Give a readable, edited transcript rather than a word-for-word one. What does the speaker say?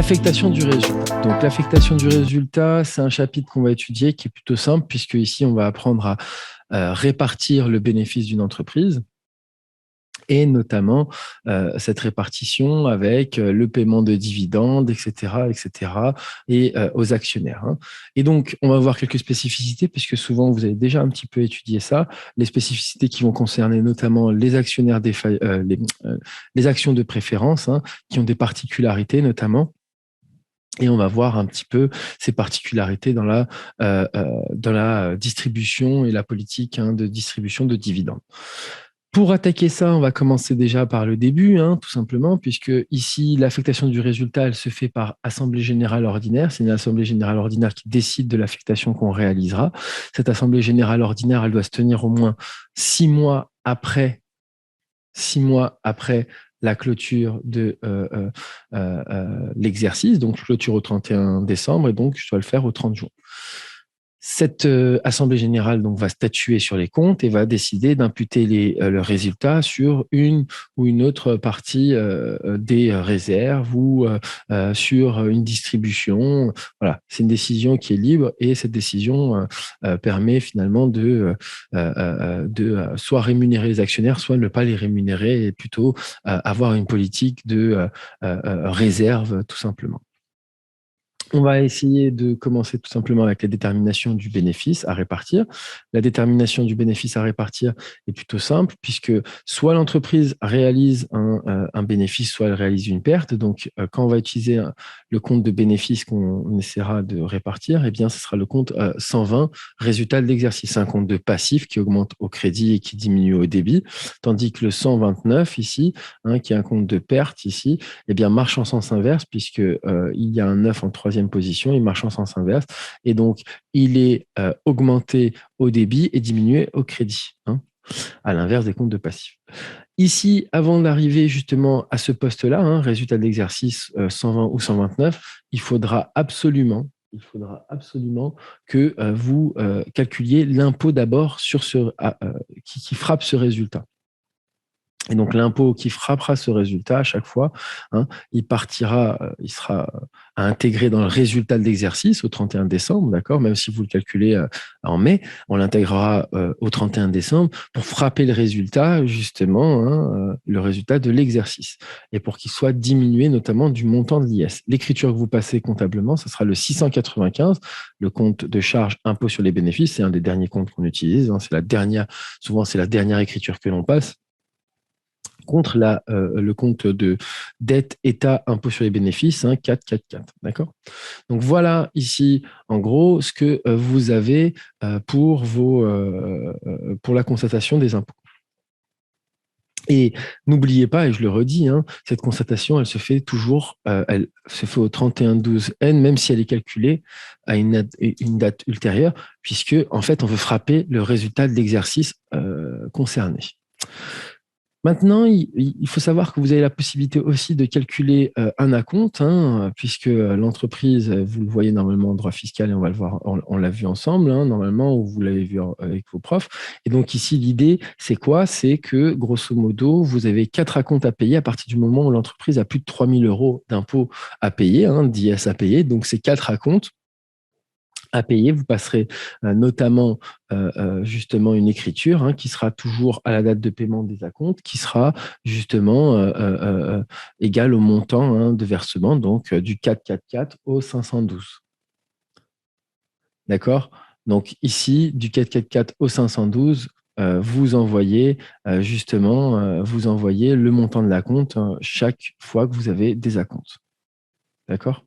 L'affectation du résultat. Donc, l'affectation du résultat, c'est un chapitre qu'on va étudier qui est plutôt simple, puisque ici, on va apprendre à répartir le bénéfice d'une entreprise et notamment cette répartition avec le paiement de dividendes, etc., etc., et aux actionnaires. Et donc, on va voir quelques spécificités, puisque souvent, vous avez déjà un petit peu étudié ça, les spécificités qui vont concerner notamment les actionnaires les actions de préférence, qui ont des particularités notamment. Et on va voir un petit peu ces particularités dans la distribution et la politique de distribution de dividendes. Pour attaquer ça, on va commencer déjà par le début, tout simplement, puisque ici, l'affectation du résultat, elle se fait par assemblée générale ordinaire. C'est une assemblée générale ordinaire qui décide de l'affectation qu'on réalisera. Cette assemblée générale ordinaire, elle doit se tenir au moins 6 mois après la clôture de l'exercice, donc clôture au 31 décembre, et donc je dois le faire au 30 juin. Cette assemblée générale donc, va statuer sur les comptes et va décider d'imputer le résultat sur une ou une autre partie des réserves ou sur une distribution. Voilà, c'est une décision qui est libre et cette décision permet finalement de soit rémunérer les actionnaires, soit ne pas les rémunérer et plutôt avoir une politique de réserve tout simplement. On va essayer de commencer tout simplement avec la détermination du bénéfice à répartir. La détermination du bénéfice à répartir est plutôt simple puisque soit l'entreprise réalise un bénéfice, soit elle réalise une perte. Donc, quand on va utiliser le compte de bénéfice qu'on essaiera de répartir, eh bien, ce sera le compte 120, résultat de l'exercice. C'est un compte de passif qui augmente au crédit et qui diminue au débit, tandis que le 129 ici, qui est un compte de perte ici, eh bien, marche en sens inverse puisque il y a un 9 en troisième position, il marche en sens inverse et donc il est augmenté au débit et diminué au crédit, à l'inverse des comptes de passifs. Ici, avant d'arriver justement à ce poste-là, résultat de l'exercice 120 ou 129, il faudra absolument que vous calculiez l'impôt d'abord sur qui frappe ce résultat. Et donc, l'impôt qui frappera ce résultat à chaque fois, il sera à intégrer dans le résultat de l'exercice au 31 décembre, d'accord, même si vous le calculez en mai, on l'intégrera au 31 décembre pour frapper le résultat, justement, le résultat de l'exercice, et pour qu'il soit diminué notamment du montant de l'IS. L'écriture que vous passez comptablement, ce sera le 695, le compte de charge impôt sur les bénéfices, c'est un des derniers comptes qu'on utilise, souvent c'est la dernière écriture que l'on passe, contre le compte de dette État impôt sur les bénéfices, 444, d'accord? Donc voilà ici, en gros, ce que vous avez pour la constatation des impôts. Et n'oubliez pas, et je le redis, cette constatation, elle se fait toujours, elle se fait au 31/12N, même si elle est calculée à une date ultérieure, puisque en fait, on veut frapper le résultat de l'exercice concerné. Maintenant, il faut savoir que vous avez la possibilité aussi de calculer un acompte, puisque l'entreprise, vous le voyez normalement en droit fiscal, et on va le voir, on l'a vu ensemble, normalement, ou vous l'avez vu avec vos profs. Et donc ici, l'idée, c'est quoi? C'est que, grosso modo, vous avez 4 acomptes à payer à partir du moment où l'entreprise a plus de 3 000 € d'impôts à payer, d'IS à payer. Donc, ces 4 acomptes à payer, vous passerez notamment justement une écriture qui sera toujours à la date de paiement des acomptes, qui sera justement égale au montant de versement, donc du 444 au 512. D'accord? Donc ici, du 444 au 512, vous envoyez le montant de l'acompte chaque fois que vous avez des acomptes. D'accord?